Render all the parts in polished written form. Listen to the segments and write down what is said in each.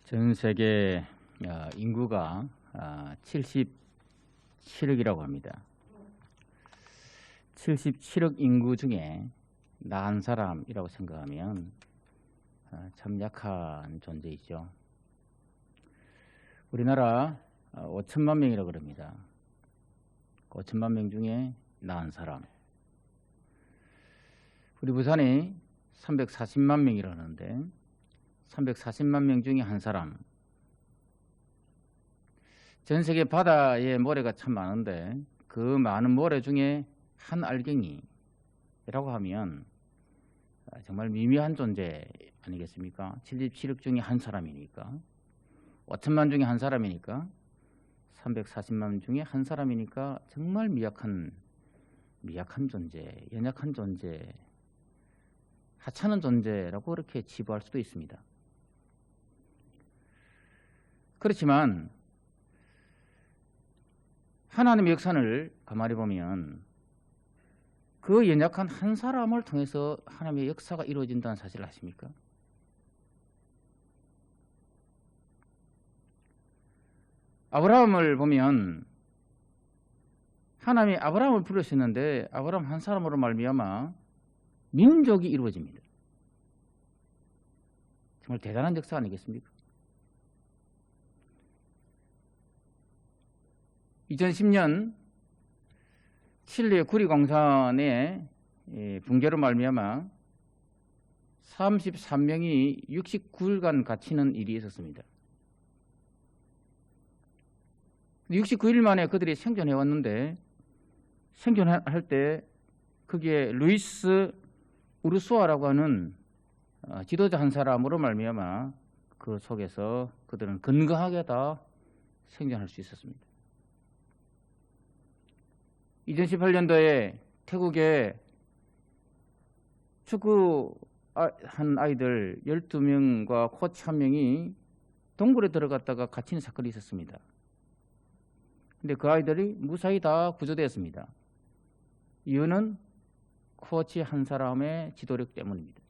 전 세계 인구가 77억이라고 합니다. 77억 인구 중에 나 한 사람이라고 생각하면 참 약한 존재이죠. 우리나라 5천만 명이라고 그럽니다. 5천만 명 중에 나 한 사람. 우리 부산이 340만 명이라고 하는데 340만 명 중에 한 사람. 전 세계 바다에 모래가 참 많은데 그 많은 모래 중에 한 알갱이라고 하면 정말 미미한 존재 아니겠습니까? 77억 중에 한 사람이니까 5천만 중에 한 사람이니까 340만 중에 한 사람이니까 정말 미약한 존재, 연약한 존재, 하찮은 존재라고 그렇게 치부할 수도 있습니다. 그렇지만 하나님의 역사를 가만히 보면 그 연약한 한 사람을 통해서 하나님의 역사가 이루어진다는 사실을 아십니까? 아브라함을 보면 하나님이 아브라함을 부르셨는데 아브라함 한 사람으로 말미암아 민족이 이루어집니다. 정말 대단한 역사 아니겠습니까? 2010년 칠레 구리광산의 붕괴로 말미암아 33명이 69일간 갇히는 일이 있었습니다. 69일 만에 그들이 생존해 왔는데 생존할 때 거기에 루이스 우르소아라고 하는 지도자 한 사람으로 말미암아 그 속에서 그들은 건강하게 다 생존할 수 있었습니다. 2018년도에 태국에 축구한 아이들 12명과 코치 1명이 동굴에 들어갔다가 갇히는 사건이 있었습니다. 근데 그 아이들이 무사히 다 구조되었습니다. 이유는 코치 한 사람의 지도력 때문입니다.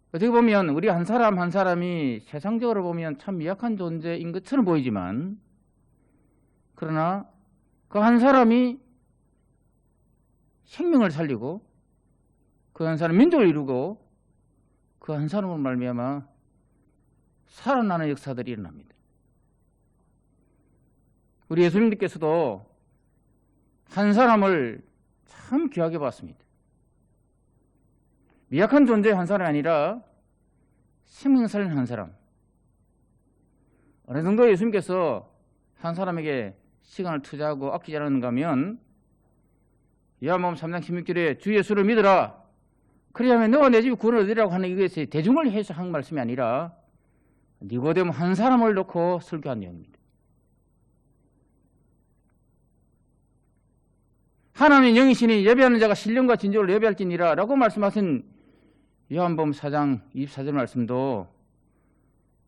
어떻게 보면 우리 한 사람 한 사람이 세상적으로 보면 참 미약한 존재인 것처럼 보이지만 그러나 그 한 사람이 생명을 살리고 그 한 사람 민족을 이루고 그 한 사람으로 말미암아 살아나는 역사들이 일어납니다. 우리 예수님께서도 한 사람을 참 귀하게 봤습니다. 미약한 존재 한 사람이 아니라 생명 살리는 한 사람. 어느 정도 예수님께서 한 사람에게 시간을 투자하고 아끼지 않았는가 하면 요한복음 3장 16절에 주 예수를 믿어라. 그리하면 너가 내 집에 구원을 얻으리라고 하는 이것이 대중을 해서 한 말씀이 아니라 니고데모 한 사람을 놓고 설교한 내용입니다. 하나님의 영이시니 예배하는 자가 신령과 진정으로 예배할지니라 라고 말씀하신 요한복음 4장 24절 말씀도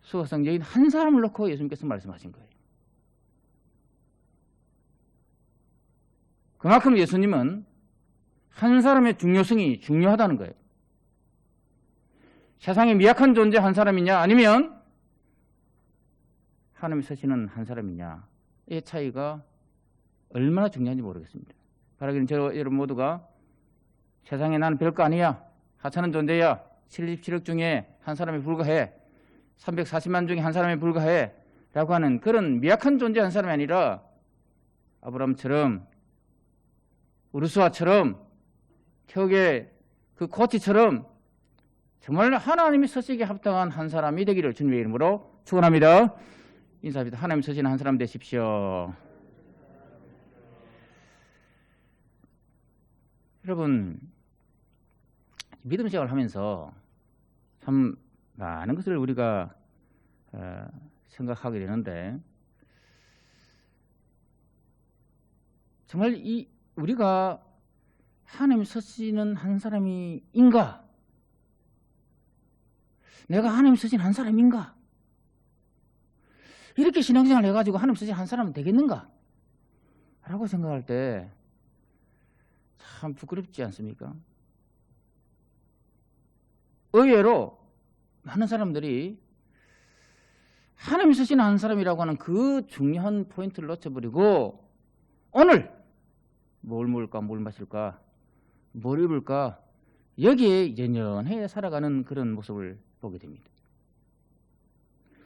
수고성 여인 한 사람을 놓고 예수님께서 말씀하신 거예요. 그만큼 예수님은 한 사람의 중요성이 중요하다는 거예요. 세상에 미약한 존재 한 사람이냐 아니면 하나님이 서시는 한 사람이냐의 차이가 얼마나 중요한지 모르겠습니다. 바라기는 여러분 모두가 세상에 나는 별거 아니야. 하찮은 존재야. 77억 중에 한 사람에 불과해. 340만 중에 한 사람에 불과해. 라고 하는 그런 미약한 존재 한 사람이 아니라 아브라함처럼 우르수아처럼 태국의 그 코치처럼 정말 하나님이 서시기에 합당한 한 사람이 되기를 주님의 이름으로 축원합니다. 인사합니다. 하나님 서시는 한 사람 되십시오. 여러분, 믿음 생활을 하면서 참 많은 것을 우리가 생각하게 되는데 정말 우리가 하나님 서시는 한 사람인가? 내가 하나님 서시는 한 사람인가? 이렇게 신앙생활 해가지고 하나님 서시는 한 사람은 되겠는가? 라고 생각할 때 참 부끄럽지 않습니까? 의외로 많은 사람들이 하나님이 쓰시는 한 사람이라고 하는 그 중요한 포인트를 놓쳐버리고 오늘 뭘 먹을까, 뭘 마실까, 뭘 입을까 여기에 연연해 살아가는 그런 모습을 보게 됩니다.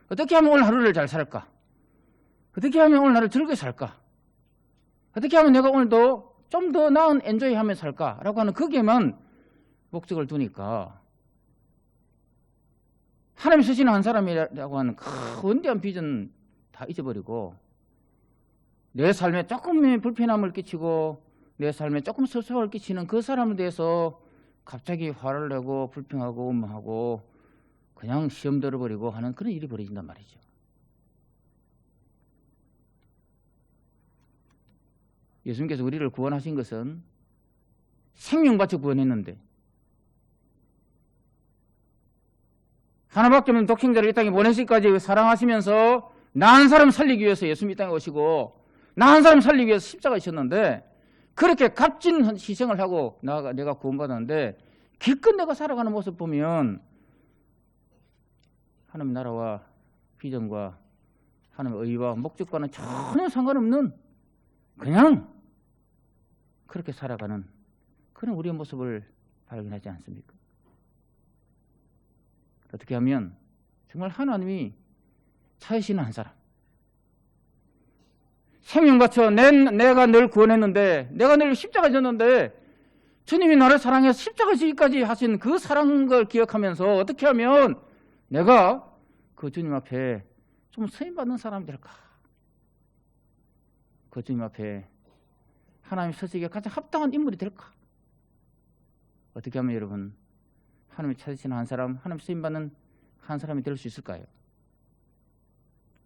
어떻게 하면 오늘 하루를 잘 살까? 어떻게 하면 오늘 나를 즐겁게 살까? 어떻게 하면 내가 오늘도 좀 더 나은 엔조이하며 살까라고 하는 거기에만 목적을 두니까 하나님 쓰시는 한 사람이라고 하는 거대한 비전 다 잊어버리고 내 삶에 조금의 불편함을 끼치고 내 삶에 조금 소소함을 끼치는 그 사람에 대해서 갑자기 화를 내고 불평하고 원망하고 그냥 시험 들어버리고 하는 그런 일이 벌어진단 말이죠. 예수님께서 우리를 구원하신 것은 생명 바쳐 구원했는데 하나밖에 없는 독생자를 이 땅에 보내시기까지 사랑하시면서 나 한 사람 살리기 위해서 예수님 이 땅에 오시고 나 한 사람 살리기 위해서 십자가 지셨는데 그렇게 값진 희생을 하고 내가 구원받았는데 기껏 내가 살아가는 모습 보면 하나님 나라와 비전과 하나님의 의와 목적과는 전혀 상관없는 그냥 그렇게 살아가는 그런 우리의 모습을 발견하지 않습니까? 어떻게 하면 정말 하나님이 찾으시는 한 사람 생명 바쳐 내가 널 구원했는데 내가 널 십자가 졌는데 주님이 나를 사랑해서 십자가 지기까지 하신 그 사랑을 기억하면서 어떻게 하면 내가 그 주님 앞에 좀 쓰임받는 사람이 될까? 그 주님 앞에 하나님 서시기에 가장 합당한 인물이 될까? 어떻게 하면 여러분 하나님이 찾으시는 한 사람, 하나님 쓰임받는 한 사람이 될 수 있을까요?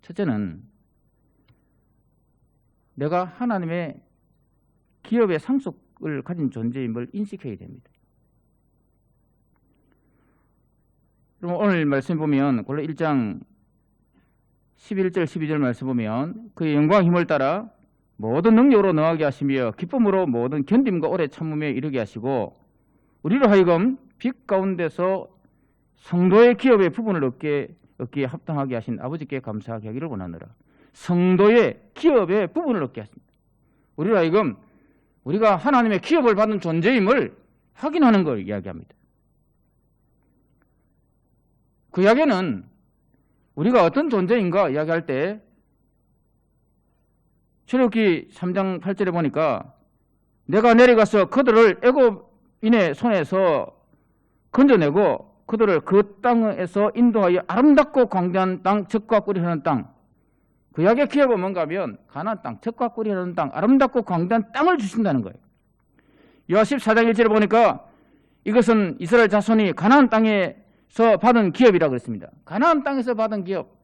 첫째는 내가 하나님의 기업의 상속을 가진 존재임을 인식해야 됩니다. 그럼 오늘 말씀 보면 골로 1장 11절 12절 말씀 보면 그의 영광 힘을 따라 모든 능력으로 능하게 하시며 기쁨으로 모든 견딤과 오래 참음에 이르게 하시고 우리로 하여금 빛 가운데서 성도의 기업의 부분을 얻기에 합당하게 하신 아버지께 감사하게 하기를 원하노라. 성도의 기업의 부분을 얻게 하십니다. 우리로 하여금 우리가 하나님의 기업을 받는 존재임을 확인하는 걸 이야기합니다. 구약에는 우리가 어떤 존재인가 이야기할 때 출애굽기 3장 8절에 보니까 내가 내려가서 그들을 애굽인의 손에서 건져내고 그들을 그 땅에서 인도하여 아름답고 광대한 땅, 젖과 꿀이 흐르는 땅. 구약의 기업은 뭔가 하면 가나안 땅, 젖과 꿀이 흐르는 땅, 아름답고 광대한 땅을 주신다는 거예요. 요한 14장 1절에 보니까 이것은 이스라엘 자손이 가나안 땅에서 받은 기업이라고 그랬습니다. 가나안 땅에서 받은 기업.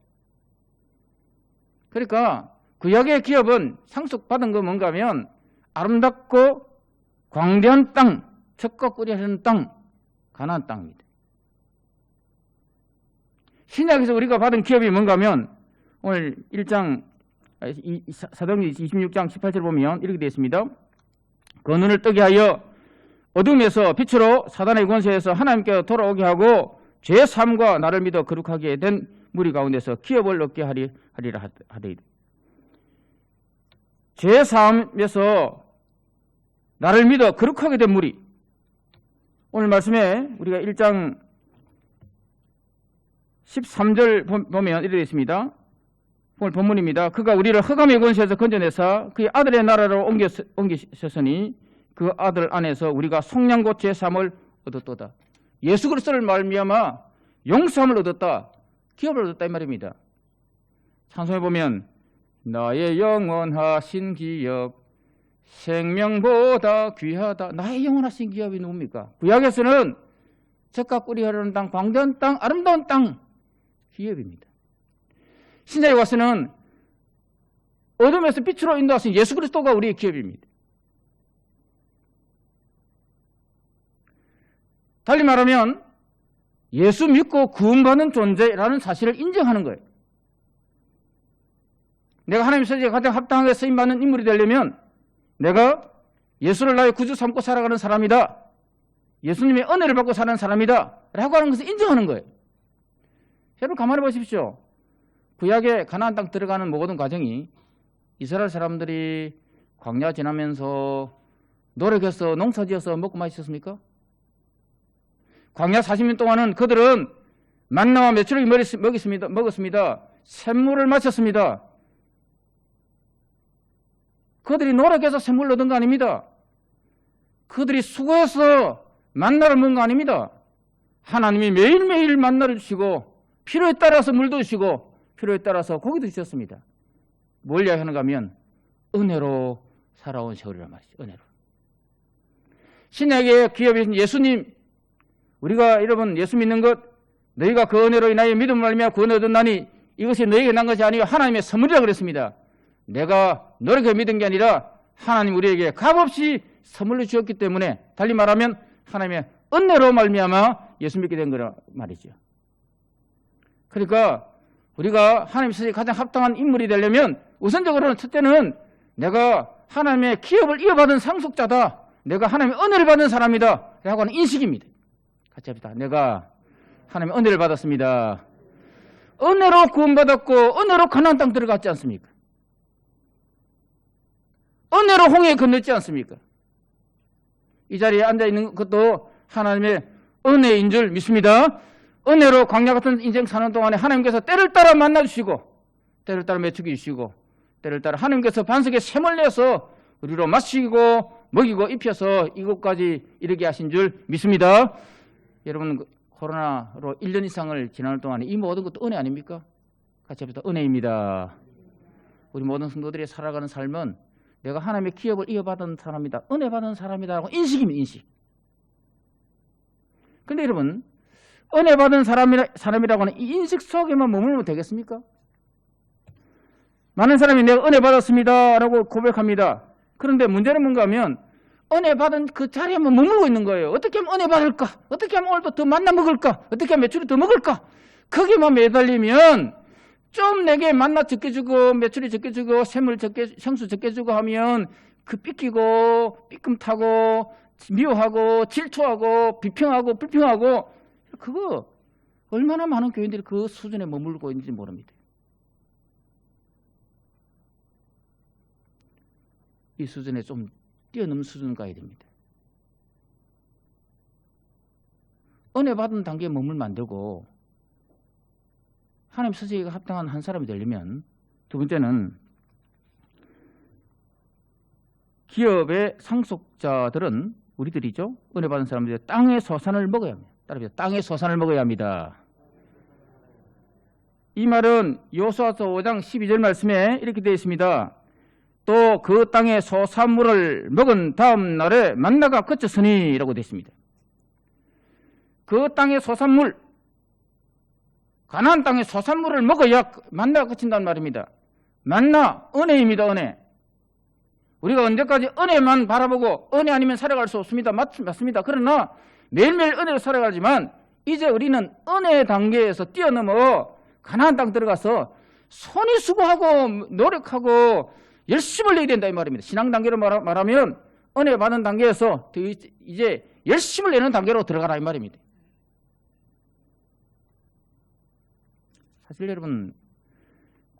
그러니까 구약의 기업은 상속받은 거 뭔가 하면 아름답고 광대한 땅, 젖과 꿀이 흐르는 땅, 가나안 땅입니다. 신약에서 우리가 받은 기업이 뭔가 하면 오늘 1장 사도행전 26장 18절 보면 이렇게 되어 있습니다. 그 눈을 뜨게 하여 어둠에서 빛으로 사단의 권세에서 하나님께 돌아오게 하고 죄 사함과 나를 믿어 거룩하게 된 무리 가운데서 기업을 얻게 하리라 하되 죄 사함에서 나를 믿어 거룩하게 된 무리. 오늘 말씀에 우리가 1장 13절 보면 이렇게 되어 있습니다. 오늘 본문입니다. 그가 우리를 흑암의 권세에서 건져내사 그의 아들의 나라로 옮기셨으니 그 아들 안에서 우리가 속량곧 죄사함을 얻었도다. 예수 그리스도를 말미암아 용서함을 얻었다. 기업을 얻었다 이 말입니다. 찬송에 보면 나의 영원하신 기업 생명보다 귀하다. 나의 영원하신 기업이 누굽니까? 구약에서는 젖과 꿀이 흐르는 땅, 광대한 땅, 아름다운 땅 기업입니다. 신약에 와서는 어둠에서 빛으로 인도하신 예수 그리스도가 우리의 기업입니다. 달리 말하면 예수 믿고 구원받는 존재라는 사실을 인정하는 거예요. 내가 하나님 서지에 가장 합당하게 쓰임받는 인물이 되려면 내가 예수를 나의 구주 삼고 살아가는 사람이다. 예수님의 은혜를 받고 사는 사람이다 라고 하는 것을 인정하는 거예요. 여러분 가만히 보십시오. 구약의 가나안 땅 들어가는 모든 과정이 이스라엘 사람들이 광야 지나면서 노력해서 농사지어서 먹고 마셨습니까? 광야 40년 동안은 그들은 만나와 메추라기 먹었습니다. 샘물을 마셨습니다. 그들이 노력해서 샘물을 얻은 거 아닙니다. 그들이 수고해서 만나를 먹은 거 아닙니다. 하나님이 매일매일 만나를 주시고 필요에 따라서 물도 주시고 필요에 따라서 고기도 주셨습니다. 뭘 이야기하는가 하면 은혜로 살아온 세월이란 말이죠. 은혜로. 신약의 기업이신 예수님, 우리가 여러분 예수 믿는 것, 너희가 그 은혜로 인하여 믿음을 말미암아 구원을 얻었나니 이것이 너희에게 난 것이 아니요 하나님의 선물이라 그랬습니다. 내가 노력해 믿은 게 아니라 하나님 우리에게 값없이 선물로 주었기 때문에, 달리 말하면 하나님의 은혜로 말미암아 예수 믿게 된 거라 말이죠. 그러니까 우리가 하나님 세상에 가장 합당한 인물이 되려면 우선적으로는 첫째는 내가 하나님의 기업을 이어받은 상속자다, 내가 하나님의 은혜를 받은 사람이다 라고 하는 인식입니다. 같이 합시다. 내가 하나님의 은혜를 받았습니다. 은혜로 구원받았고 은혜로 가나안 땅 들어갔지 않습니까? 은혜로 홍해 건넜지 않습니까? 이 자리에 앉아있는 것도 하나님의 은혜인 줄 믿습니다. 은혜로 광야 같은 인생 사는 동안에 하나님께서 때를 따라 만나주시고 때를 따라 메추기 주시고 때를 따라 하나님께서 반석에 샘을 내서 우리로 마시고 먹이고 입혀서 이곳까지 이르게 하신 줄 믿습니다. 여러분 코로나로 1년 이상을 지나는 동안에 이 모든 것도 은혜 아닙니까? 같이 합시다. 은혜입니다. 우리 모든 성도들이 살아가는 삶은 내가 하나님의 기업을 이어받은 사람이다, 은혜 받은 사람이다라고 인식입니다. 인식. 그런데 여러분 은혜 받은 사람이라고 하는 이 인식 속에만 머물면 되겠습니까? 많은 사람이 내가 은혜 받았습니다 라고 고백합니다. 그런데 문제는 뭔가 하면 은혜 받은 그 자리에만 머물고 있는 거예요. 어떻게 하면 은혜 받을까? 어떻게 하면 오늘도 더 만나 먹을까? 어떻게 하면 매출이 더 먹을까? 거기만 매달리면 좀 내게 만나 적게 주고 매출이 적게 주고 생수 적게 주고 하면 그 삐끼고 삐끔타고 미워하고 질투하고 비평하고 불평하고, 그거 얼마나 많은 교인들이 그 수준에 머물고 있는지 모릅니다. 이 수준에 좀 뛰어넘는 수준 가야 됩니다. 은혜 받은 단계에 머물면 안 되고 하나님 스스로가 합당한 한 사람이 되려면, 두 번째는 기업의 상속자들은 우리들이죠. 은혜 받은 사람들이 땅의 소산을 먹어야 합니다. 따라합니다. 땅의 소산을 먹어야 합니다. 이 말은 여호수아서 5장 12절 말씀에 이렇게 되어 있습니다. 또 그 땅의 소산물을 먹은 다음 날에 만나가 그쳤으니 라고 되어 있습니다. 그 땅의 소산물, 가나안 땅의 소산물을 먹어야 만나가 그친다는 말입니다. 만나, 은혜입니다. 은혜. 우리가 언제까지 은혜만 바라보고 은혜 아니면 살아갈 수 없습니다. 맞습니다. 그러나 매일매일 은혜로 살아가지만 이제 우리는 은혜 단계에서 뛰어넘어 가나안 땅 들어가서 손이 수고하고 노력하고 열심을 내야 된다 이 말입니다. 신앙 단계로 말하면 은혜 받는 단계에서 이제 열심을 내는 단계로 들어가라 이 말입니다. 사실 여러분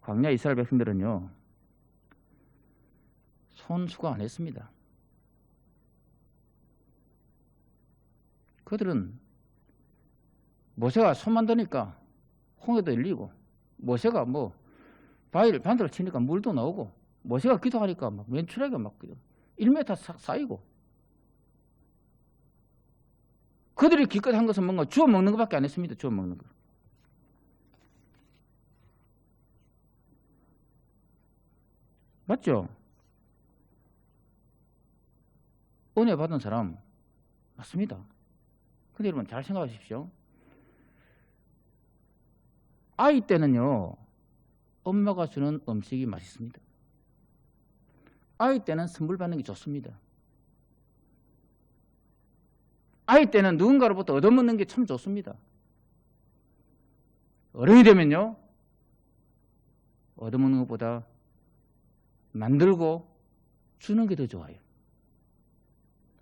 광야 이스라엘 백성들은요 손 수고 안 했습니다. 그들은 모세가 손만 드니까 홍해도 열리고, 모세가 뭐 반대로 치니까 물도 나오고, 모세가 기도하니까 막 맨추라기가 막 1m 싹 쌓이고, 그들이 기껏 한 것은 뭔가 주워 먹는 것밖에 안 했습니다. 주워 먹는 거. 맞죠? 은혜 받은 사람 맞습니다. 근데 여러분 잘 생각하십시오. 아이 때는요 엄마가 주는 음식이 맛있습니다. 아이 때는 선물 받는 게 좋습니다. 아이 때는 누군가로부터 얻어먹는 게 참 좋습니다. 어른이 되면요 얻어먹는 것보다 만들고 주는 게 더 좋아요.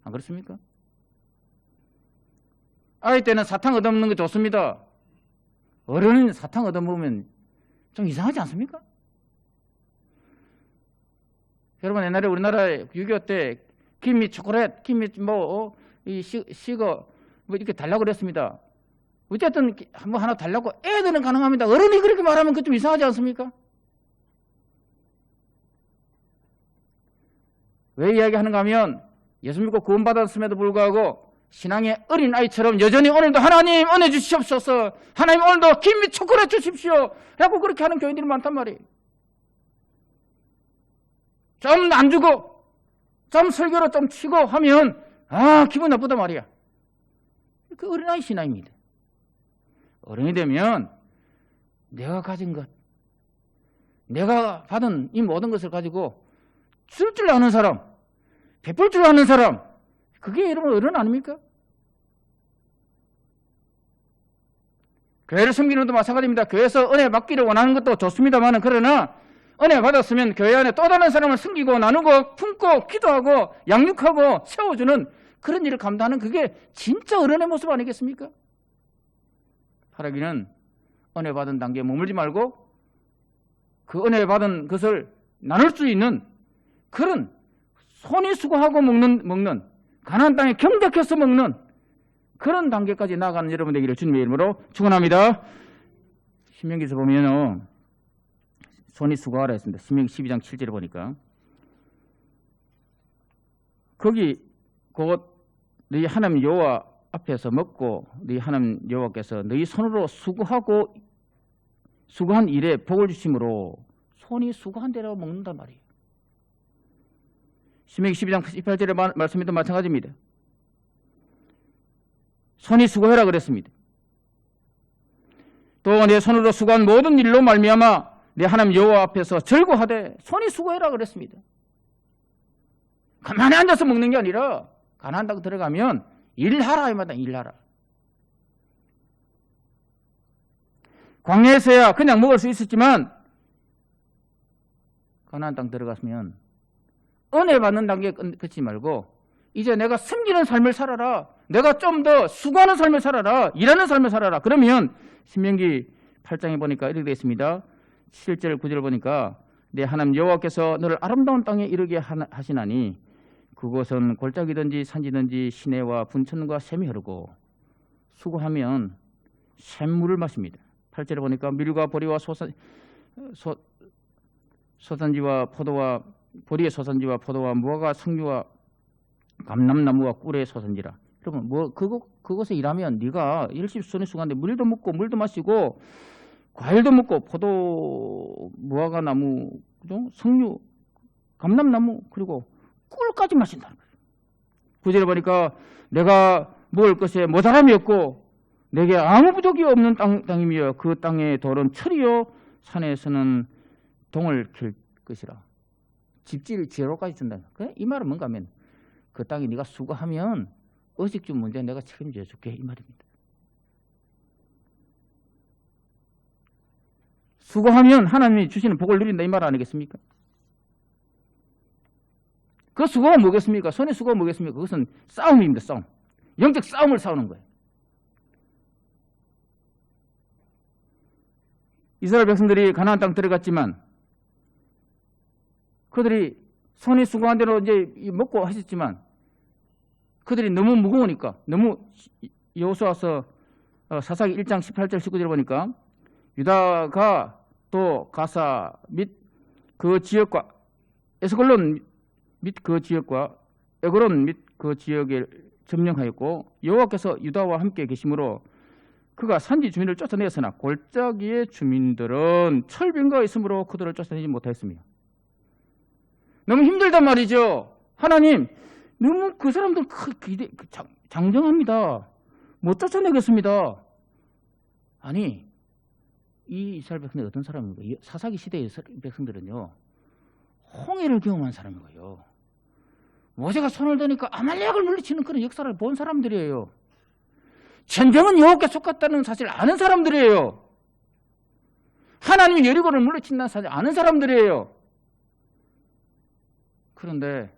안 그렇습니까? 아이 때는 사탕 얻어먹는 게 좋습니다. 어른은 사탕 얻어먹으면 좀 이상하지 않습니까? 여러분, 옛날에 우리나라에 6.25 때 김미 초콜릿, 김미 시거 이렇게 달라고 그랬습니다. 어쨌든 뭐 하나 달라고 애들은 가능합니다. 어른이 그렇게 말하면 그 좀 이상하지 않습니까? 왜 이야기하는가 하면 예수 믿고 구원받았음에도 불구하고 신앙의 어린아이처럼 여전히 오늘도 하나님 은혜 주시옵소서, 하나님 오늘도 김미 초콜릿 주십시오 라고 그렇게 하는 교인들이 많단 말이에요. 좀 안 주고 좀 설교로 좀 치고 하면 기분 나쁘단 말이야. 그 어린아이 신앙입니다. 어른이 되면 내가 가진 것, 내가 받은 이 모든 것을 가지고 줄 줄 아는 사람, 베풀 줄 아는 사람, 그게 여러분 어른 아닙니까? 교회를 섬기는 것도 마찬가지입니다. 교회에서 은혜 받기를 원하는 것도 좋습니다만, 그러나 은혜 받았으면 교회 안에 또 다른 사람을 섬기고 나누고 품고 기도하고 양육하고 세워주는 그런 일을 감당하는, 그게 진짜 어른의 모습 아니겠습니까? 바라기는 은혜 받은 단계에 머물지 말고 그 은혜 받은 것을 나눌 수 있는 그런 손이 수고하고 먹는 가나안 땅에 경작해서 먹는 그런 단계까지 나아가는 여러분 되기를 주님의 이름으로 축원합니다. 신명기에서 보면 손이 수고하라 했습니다. 신명기 12장 7절에 보니까 거기 곧 너희 하나님 여호와 앞에서 먹고 너희 하나님 여호와께서 너희 손으로 수고한 일에 복을 주심으로 손이 수고한 대로 먹는단 말이에요. 신명기 12장 18절의 말씀도 마찬가지입니다. 손이 수고해라 그랬습니다. 또 내 손으로 수고한 모든 일로 말미암아 내 하나님 여호와 앞에서 즐거워하되 손이 수고해라 그랬습니다. 가만히 앉아서 먹는 게 아니라 가나안 땅 들어가면 일하라, 이 말이다. 일하라. 광야에서야 그냥 먹을 수 있었지만 가나안 땅 들어갔으면 은혜 받는 단계에 그치지 말고 이제 내가 섬기는 삶을 살아라, 내가 좀 더 수고하는 삶을 살아라, 일하는 삶을 살아라. 그러면 신명기 8장에 보니까 이렇게 되어 있습니다. 7절 9절을 보니까 내 하나님 여호와께서 너를 아름다운 땅에 이르게 하시나니 그곳은 골짜기든지 산지든지 시내와 분천과 샘이 흐르고 수고하면 샘물을 마십니다. 8절에 보니까 밀과 보리와 소산지와 포도와 보리의 소산지와 포도와 무화과 석류와 감람나무와 꿀의 소산지라. 여러분 그곳에 일하면 네가 열심히 손에 수고하는데 물도 먹고 물도 마시고 과일도 먹고 포도, 무화과 나무, 석류, 감람나무 그리고 꿀까지 마신다는 거예요. 9절에 보니까 내가 먹을 것에 모자람이 없고 내게 아무 부족이 없는 땅이며 그 땅의 돌은 철이요 산에서는 동을 킬 것이라. 집질 지혜로까지 준다. 그래? 이 말은 뭔가 하면 그 땅에 네가 수고하면 의식주 문제 내가 책임져 줄게, 이 말입니다. 수고하면 하나님이 주시는 복을 누린다, 이 말 아니겠습니까? 그 수고가 뭐겠습니까? 손의 수고가 뭐겠습니까? 그것은 싸움입니다. 싸움. 영적 싸움을 싸우는 거예요. 이스라엘 백성들이 가나안 땅 들어갔지만 그들이 손이 수고한 대로 이제 먹고 하셨지만 그들이 너무 무거우니까, 너무 여호수아서 사사기 1장 18절 19절 보니까 유다가 또 가사 및 그 지역과 에스골론 및 그 지역과 에그론 및 그 지역에 점령하였고 여호와께서 유다와 함께 계심으로 그가 산지 주민을 쫓아내었으나 골짜기의 주민들은 철병거가 있으므로 그들을 쫓아내지 못하였습니다. 너무 힘들단 말이죠. 하나님 너무 그 사람들 장정합니다. 못 쫓아내겠습니다. 아니 이 이스라엘 백성들이 어떤 사람인가요? 사사기 시대의 백성들은요 홍해를 경험한 사람인 거예요. 모세가 손을 드니까 아말렉을 물리치는 그런 역사를 본 사람들이에요. 전쟁은 여호와께 속았다는 사실을 아는 사람들이에요. 하나님이 여리고를 물리친다는 사실을 아는 사람들이에요. 그런데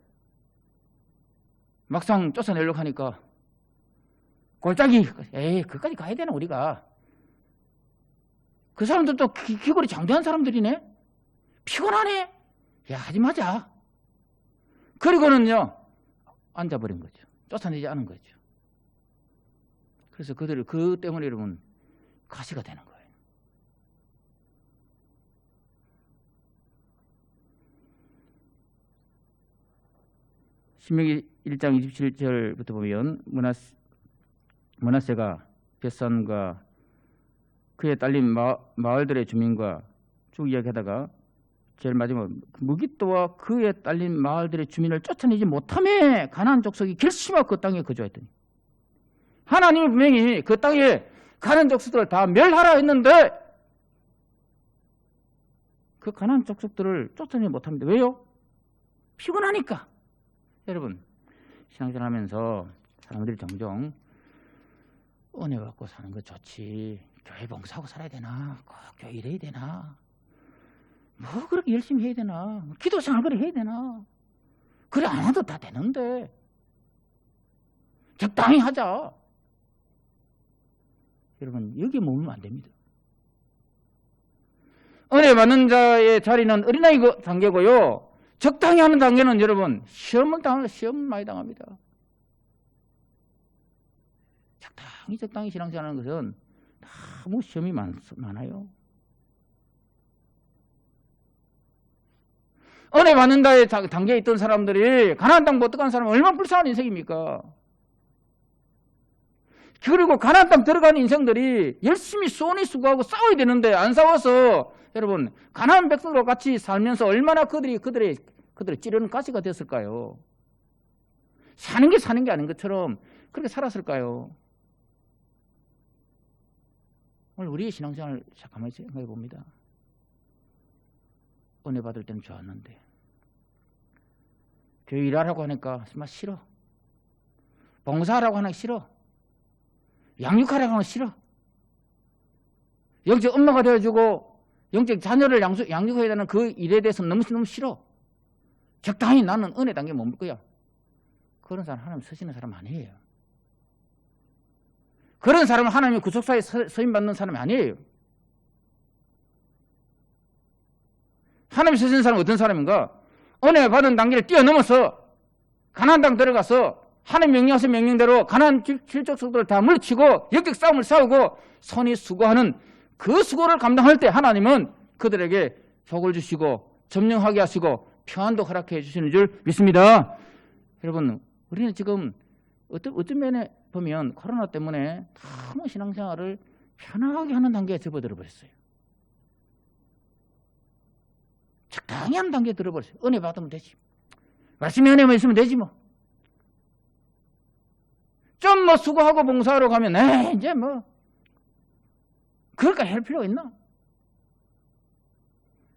막상 쫓아내려고 하니까 골짜기, 그까지 가야 되나 우리가? 그 사람들도 귀걸이 장대한 사람들이네. 피곤하네. 야, 하지 마자. 그리고는요, 앉아버린 거죠. 쫓아내지 않은 거죠. 그래서 그들을 그 때문에 여러분 가시가 되는 거예요. 신명기 1장 27절부터 보면 므낫세가 벳산과 그의 딸린 마을들의 주민과 쭉 이야기하다가 제일 마지막 무기또와 그의 딸린 마을들의 주민을 쫓아내지 못하며 가나안 족속이 결심하고 그 땅에 거주했더니 하나님은 분명히 그 땅에 가나안 족속들을 다 멸하라 했는데 그 가나안 족속들을 쫓아내지 못합니다. 왜요? 피곤하니까. 여러분 신앙생활 하면서 사람들이 종종 은혜 받고 사는 거 좋지, 교회 봉사하고 살아야 되나, 꼭 교회 일해야 되나, 뭐 그렇게 열심히 해야 되나, 기도 생활 그래 해야 되나, 그래 안 해도 다 되는데 적당히 하자. 여러분 여기에 머물면 안 됩니다. 은혜 받는 자의 자리는 어린아이 단계고요, 적당히 하는 단계는 여러분 시험을 많이 당합니다. 적당히 신앙생활하는 것은 너무 시험이 많아요. 은혜 받는 자의 단계에 있던 사람들이 가나안 땅 못 들어간 사람은 얼마나 불쌍한 인생입니까? 그리고 가나안 땅 들어간 인생들이 열심히 수고하고 싸워야 되는데 안 싸워서 여러분 가나안 백성들과 같이 살면서 얼마나 그들의 찌르는 가시가 됐을까요? 사는 게 아닌 것처럼 그렇게 살았을까요? 오늘 우리의 신앙생활을 가만히 생각해 봅니다. 은혜 받을 때는 좋았는데 교회 일하라고 하니까 정말 싫어. 봉사하라고 하니까 싫어. 양육하라고 하니까 싫어. 영적 엄마가 되어주고 영적 자녀를 양육해야 되는 그 일에 대해서 너무 싫어. 적당히 나는 은혜 단계에 머물 거야. 그런 사람 하나님 서시는 사람 아니에요. 그런 사람은 하나님의 구속사에 서임받는 사람이 아니에요. 하나님이 서시는 사람은 어떤 사람인가? 은혜 받은 단계를 뛰어넘어서 가나안 땅 들어가서 하나님 명령하신 명령대로 가나안 칠족속들을 다 물리치고 역적 싸움을 싸우고 선히 수고하는 그 수고를 감당할 때 하나님은 그들에게 복을 주시고 점령하게 하시고 평안도 허락해 주시는 줄 믿습니다. 여러분 우리는 지금 어떤 면에 보면 코로나 때문에 너무 신앙생활을 편하게 하는 단계에 접어들어 버렸어요. 적당히 하는 단계에 들어버렸어요. 은혜 받으면 되지. 말씀에 은혜만 있으면 되지 뭐. 좀 뭐 수고하고 봉사하러 가면 이제 뭐 그럴까 할 필요가 있나?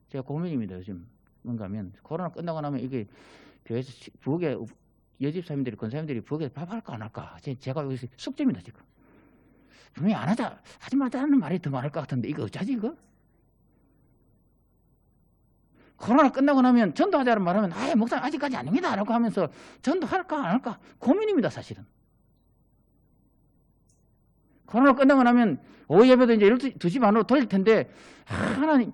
제가 고민입니다. 요즘 뭔가 하면 코로나 끝나고 나면 이게 교회에서 부엌에 여집사님들이 권사님들이 부엌에서 밥 할까 안 할까? 제가 여기서 숙제입니다 지금. 분명히 안 하자 하지 말자는 말이 더 많을 것 같은데 이거 어쩌지 이거? 코로나 끝나고 나면 전도하자는 말하면 목사님 아직까지 아닙니다 라고 하면서 전도할까 안 할까 고민입니다 사실은. 코로나 끝나고 나면 오후 예배도 이제 2시 반으로 돌릴 텐데 하나님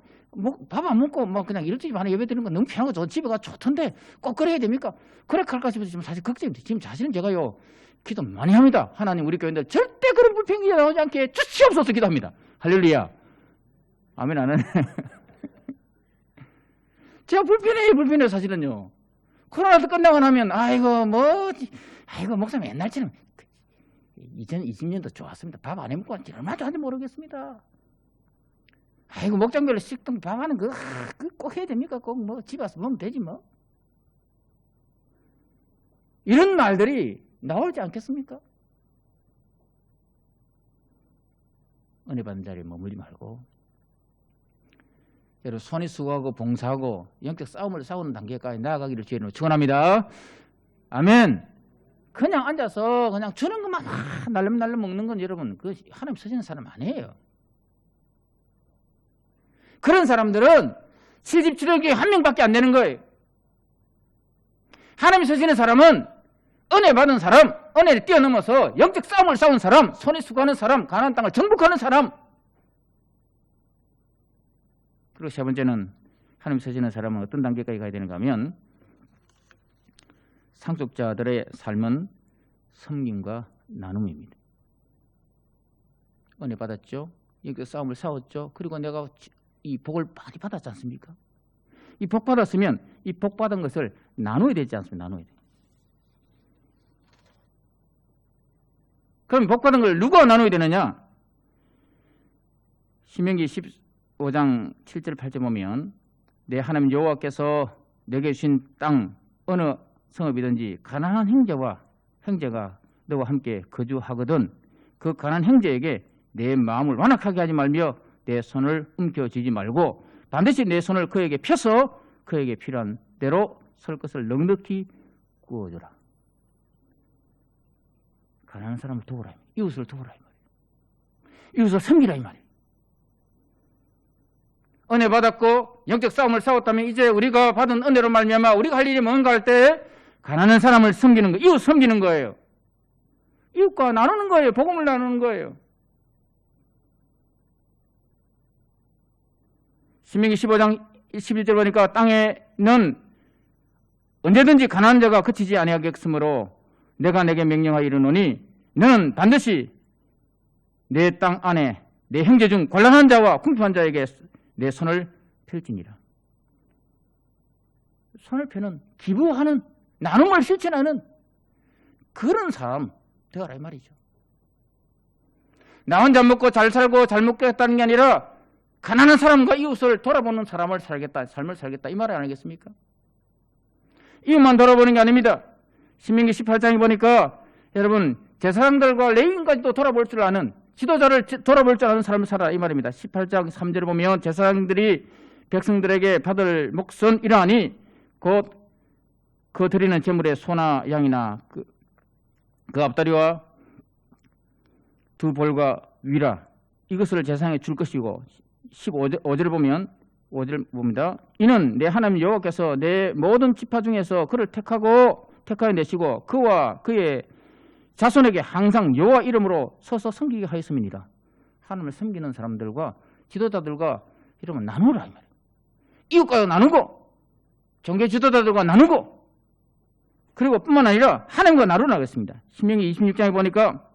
밥 안 먹고 뭐 그냥 12시 반에 예배 드리는 건 너무 편하고 저 집에 가 좋던데 꼭 그래야 됩니까? 그래 할까 싶어서 지금 사실 걱정입니다. 지금 사실은 제가요 기도 많이 합니다. 하나님 우리 교인들 절대 그런 불평이 나오지 않게 주시옵소서 기도합니다. 할렐루야. 아멘 안 하네. 제가 불편해요 사실은요. 코로나도 끝나고 나면 아이고 목사님 옛날처럼 2020년도 좋았습니다. 밥 안 해먹고 왔지 얼마나 좋았는지 모르겠습니다. 아이고 목장별로 식당 밥하는 거 꼭 해야 됩니까? 꼭 뭐 집에 와서 먹으면 되지 뭐. 이런 말들이 나오지 않겠습니까? 은혜 받는 자리에 머물지 말고 여러분 손이 수고하고 봉사하고 영적 싸움을 싸우는 단계까지 나아가기를 주님으로 축원합니다. 아멘. 그냥 앉아서 그냥 주는 것만 날름날름 먹는 건 여러분 그 하나님 서시는 사람 아니에요. 그런 사람들은 7집7력이 한 명밖에 안 되는 거예요. 하나님 서시는 사람은 은혜 받은 사람, 은혜를 뛰어넘어서 영적 싸움을 싸운 사람, 손이 수고하는 사람, 가나안 땅을 정복하는 사람, 그리고 세 번째는 하나님 쓰시는 사람은 어떤 단계까지 가야 되는가 하면 상속자들의 삶은 섬김과 나눔입니다. 은혜 받았죠. 여기 싸움을 싸웠죠. 그리고 내가 이 복을 많이 받았지 않습니까? 이 복 받았으면 이 복 받은 것을 나눠야 되지 않습니까? 나눠야 돼. 그럼 복 받은 걸 누가 나눠야 되느냐? 신명기 15장 7절 8절 보면 내 하나님 여호와께서 내게 주신 땅 어느 성읍이든지 가난한 형제가 너와 함께 거주하거든 그 가난한 형제에게 내 마음을 완악하게 하지 말며 내 손을 움켜쥐지 말고 반드시 내 손을 그에게 펴서 그에게 필요한 대로 설 것을 넉넉히 구워주라. 가난한 사람을 도우라. 이웃을 도우라. 이웃을 섬기라 이 말이에요. 은혜 받았고 영적 싸움을 싸웠다면 이제 우리가 받은 은혜로 말미암아 우리가 할 일이 뭔가 할 때 가난한 사람을 섬기는 거, 이웃 섬기는 거예요. 이웃과 나누는 거예요. 복음을 나누는 거예요. 신명기 15장 11절 보니까 땅에는 언제든지 가난한 자가 그치지 아니하겠으므로 내가 내게 명령하여 이르노니 너는 반드시 내 땅 안에 내 형제 중 곤란한 자와 궁핍한 자에게 내 손을 펼지니라. 손을 펴는 기부하는 나눔을 실천하는 그런 사람 되어라 이 말이죠. 나 혼자 먹고 잘 살고 잘 먹겠다는 게 아니라 가난한 사람과 이웃을 돌아보는 삶을 살겠다 이 말 아니겠습니까? 이웃만 돌아보는 게 아닙니다. 신명기 18장에 보니까 여러분 제사장들과 레위인까지도 돌아볼 줄 아는 지도자를 돌아볼 줄 아는 사람을 살아라 이 말입니다. 18장 3절에 보면 제사장들이 백성들에게 받을 몫은 이러하니 곧 그 드리는 제물의 소나 양이나 그 앞다리와 두 볼과 위라 이것을 제사장에 줄 것이고 15절을 보면 5절 봅니다. 이는 내 하나님 여호와께서 내 모든 지파 중에서 그를 택하여 내시고 그와 그의 자손에게 항상 여호와 이름으로 서서 섬기게 하였음이니라. 하나님을 섬기는 사람들과 지도자들과 이러면 나누라 이 말이에요. 이웃과 나누고 종교 지도자들과 나누고 그리고 뿐만 아니라 하나님과 나누라 하겠습니다. 신명기 26장에 보니까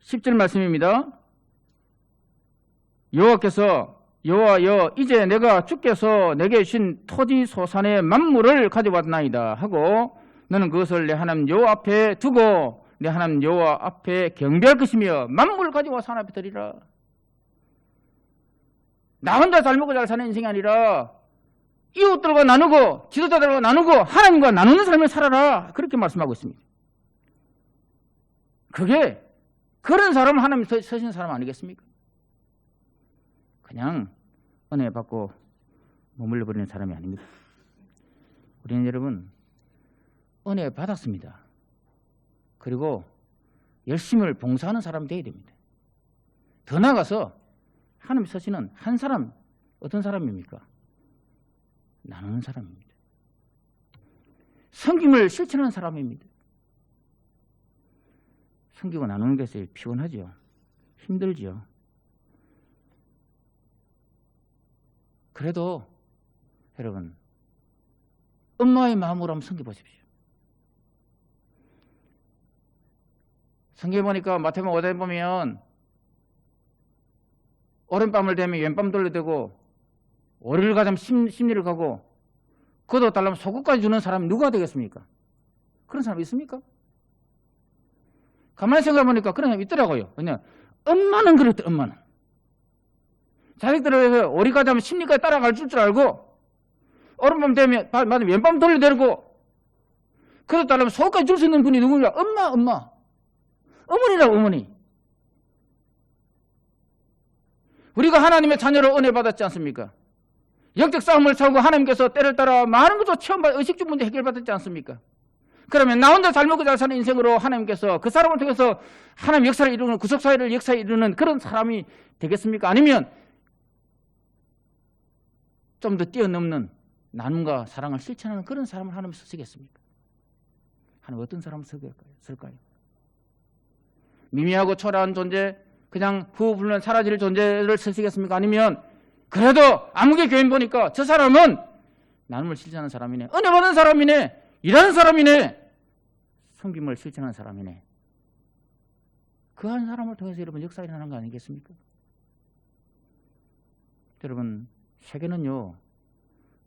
10절 말씀입니다. 여호와여 이제 내가 주께서 내게 주신 토지 소산의 만물을 가져왔나이다 하고 너는 그것을 내 하나님 여호와 앞에 두고 내 하나님 여호와 앞에 경배할 것이며 만물을 가져와서 하나님 앞에 드리라. 나 혼자 잘 먹고 잘 사는 인생이 아니라 이웃들과 나누고 지도자들과 나누고 하나님과 나누는 삶을 살아라. 그렇게 말씀하고 있습니다. 그게 그런 사람은 하나님 서신 사람 아니겠습니까? 그냥 은혜 받고 머물러 버리는 사람이 아닙니다. 우리는 여러분 은혜 받았습니다. 그리고 열심을 봉사하는 사람이 되어야 됩니다. 더 나아가서 하나님 서시는 한 사람 어떤 사람입니까? 나누는 사람입니다. 섬김을 실천하는 사람입니다. 섬기고 나누는 것이 피곤하죠. 힘들죠. 그래도 여러분 엄마의 마음으로 한번 섬겨보십시오. 성경에 보니까 마태복음 5장에 보면 오른밤을 되면 왼밤 돌려대고 오리를 가자면 심리를 가고 그도 달라면 속옷까지 주는 사람이 누가 되겠습니까? 그런 사람 있습니까? 가만히 생각해 보니까 그런 사람이 있더라고요. 그냥 엄마는 그랬대. 엄마는 자식들을 위해서 오리 가자면 심리까지 따라갈 줄 알고 오른밤 되면 맞으면 왼밤 돌려대고 그도 달라면 속옷까지 줄 수 있는 분이 누구냐? 엄마 어머니라고 어머니. 우리가 하나님의 자녀로 은혜 받았지 않습니까? 영적 싸움을 싸우고 하나님께서 때를 따라 많은 것도 체험받아 의식주 문제 해결받았지 않습니까? 그러면 나 혼자 잘 먹고 잘 사는 인생으로 하나님께서 그 사람을 통해서 하나님 역사를 이루는 구속사회를 역사에 이루는 그런 사람이 되겠습니까? 아니면 좀 더 뛰어넘는 나눔과 사랑을 실천하는 그런 사람을 하나님 쓰시겠습니까? 하나님 어떤 사람을 쓸까요? 미미하고 초라한 존재 그냥 후불면 사라질 존재를 쓰시겠습니까? 아니면 그래도 아무개 교인 보니까 저 사람은 나눔을 실천하는 사람이네, 은혜 받은 사람이네, 일하는 사람이네, 섬김을 실천하는 사람이네. 그 한 사람을 통해서 여러분 역사가 일어나는 거 아니겠습니까? 여러분, 세계는요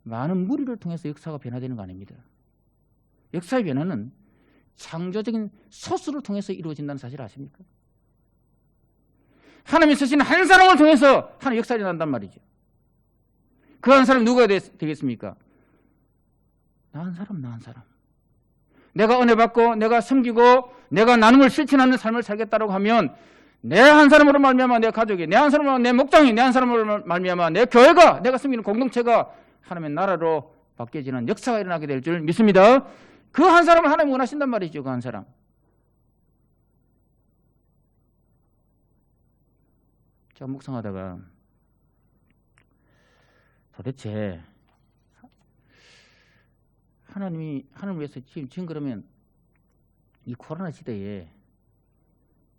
많은 무리를 통해서 역사가 변화되는 거 아닙니다. 역사의 변화는 창조적인 소수를 통해서 이루어진다는 사실 아십니까? 하나님이 쓰신 한 사람을 통해서 하나님 역사가 일어난단 말이죠. 그 한 사람이 누가 되겠습니까? 나 한 사람, 나 한 사람. 내가 은혜 받고 내가 섬기고 내가 나눔을 실천하는 삶을 살겠다고 하면 내 한 사람으로 말미암아 내 가족이, 내 한 사람으로 내 목장이, 내 한 사람으로 말미암아 내 교회가, 내가 섬기는 공동체가 하나님의 나라로 바뀌어지는 역사가 일어나게 될 줄 믿습니다. 그 한 사람을 하나님이 원하신단 말이죠. 그 한 사람. 제가 묵상하다가 도대체 하나님을 위해서 지금 그러면 이 코로나 시대에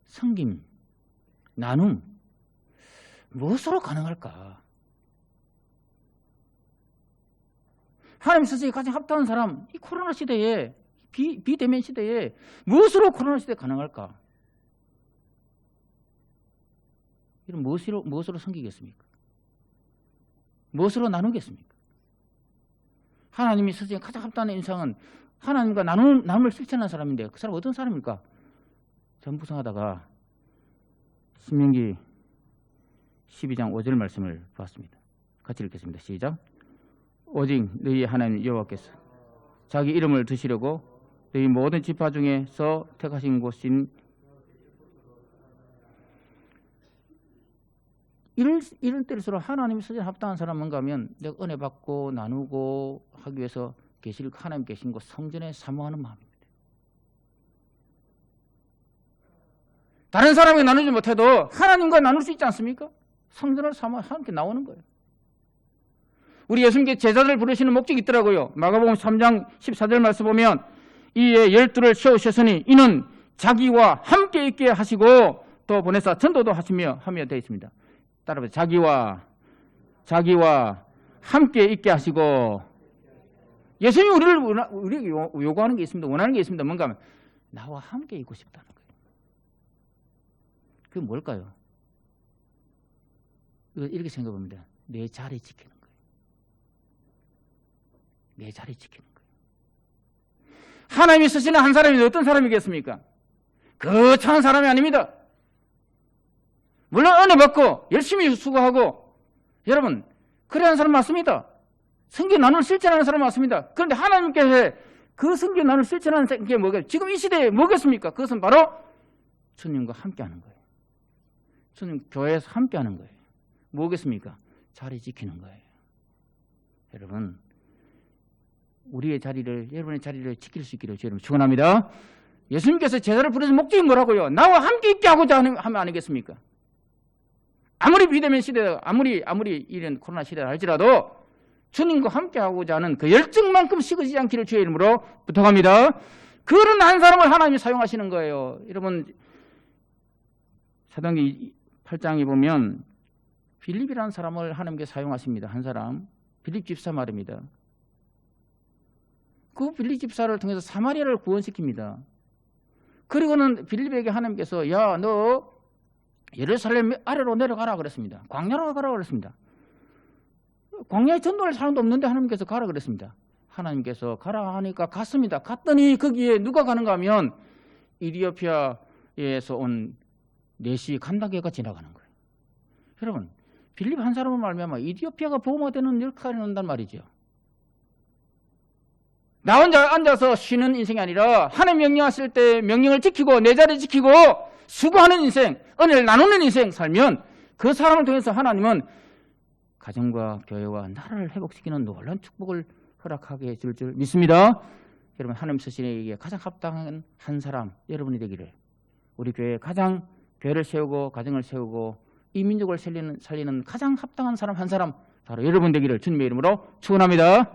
섬김, 나눔 무엇으로 가능할까? 하나님 스스로 가장 합당한 사람, 이 코로나 시대에, 비대면 시대에 무엇으로 코로나 시대에 가능할까? 이런 무엇으로 섬기겠습니까? 무엇으로 나누겠습니까? 하나님이 스스로 가장 합당한 인상은 하나님과 나눔을 실천하는 사람인데 그 사람 어떤 사람일까? 전부성하다가 신명기 12장 5절 말씀을 보았습니다. 같이 읽겠습니다. 시작. 오직 너희 하나님 여호와께서 자기 이름을 드시려고 너희 모든 지파 중에서 택하신 곳인 이런 때일수록 하나님이 스스로 합당한 사람 뭔가 하면 내가 은혜 받고 나누고 하기 위해서 하나님 계신 곳 성전에 사모하는 마음입니다. 다른 사람에게 나누지 못해도 하나님과 나눌 수 있지 않습니까? 성전을 사모하며 함께 나오는 거예요. 우리 예수님께 제자들 부르시는 목적이 있더라고요. 마가복음 3장 14절 말씀 보면 이에 12를 세우셨으니 이는 자기와 함께 있게 하시고 또 보내사 전도도 하며 되어 있습니다. 따라서 자기와 함께 있게 하시고, 예수님이 우리에게 요구하는 게 있습니다. 원하는 게 있습니다. 뭔가 하면 나와 함께 있고 싶다는 거예요. 그게 뭘까요? 이렇게 생각합니다. 내 자리 지키는 거예요. 내 자리 지키는 거예요. 하나님이 쓰시는 한 사람이 어떤 사람이겠습니까? 거창한 사람이 아닙니다. 물론 은혜 받고 열심히 수고하고, 여러분 그래야 하는 사람 맞습니다. 성경 나눔을 실천하는 사람 맞습니다. 그런데 하나님께서 그 성경 나눔을 실천하는 게 뭐겠어요? 지금 이 시대에 뭐겠습니까? 그것은 바로 주님과 함께하는 거예요. 주님 교회에서 함께하는 거예요. 뭐겠습니까? 자리 지키는 거예요. 여러분, 우리의 자리를, 여러분의 자리를 지킬 수 있기를 주님 축원합니다. 예수님께서 제자를 부르신 목적이 뭐라고요? 나와 함께 있게 하고자 하면 아니겠습니까? 아무리 비대면 시대다, 아무리 이런 코로나 시대다 할지라도 주님과 함께 하고자 하는 그 열정만큼 식어지지 않기를 주의 이름으로 부탁합니다. 그런 한 사람을 하나님이 사용하시는 거예요. 여러분, 사도행전 8장에 보면 빌립이라는 사람을 하나님께 사용하십니다. 한 사람, 빌립 집사 말입니다. 그 빌립 집사를 통해서 사마리아를 구원시킵니다. 그리고는 빌립에게 하나님께서 야, 너 예루살렘 아래로 내려가라 그랬습니다. 광야로 가라 그랬습니다. 광야에 전도할 사람도 없는데 하나님께서 가라 그랬습니다. 하나님께서 가라 하니까 갔습니다. 갔더니 거기에 누가 가는가 하면 이디오피아에서 온 네시 간다게가 지나가는 거예요. 여러분, 빌립 한 사람을 말미암아 이디오피아가 보호가 되는 역할이 난단 말이죠. 나 혼자 앉아서 쉬는 인생이 아니라 하나님 명령하실 때 명령을 지키고 내 자리 지키고 수고하는 인생, 은혜를 나누는 인생 살면 그 사람을 통해서 하나님은 가정과 교회와 나라를 회복시키는 놀라운 축복을 허락하게 해줄 줄 믿습니다. 여러분, 하나님 스스로에게 가장 합당한 한 사람 여러분이 되기를, 우리 교회에 가장 교회를 세우고 가정을 세우고 이 민족을 살리는 가장 합당한 사람 한 사람 바로 여러분 되기를 주님의 이름으로 축원합니다.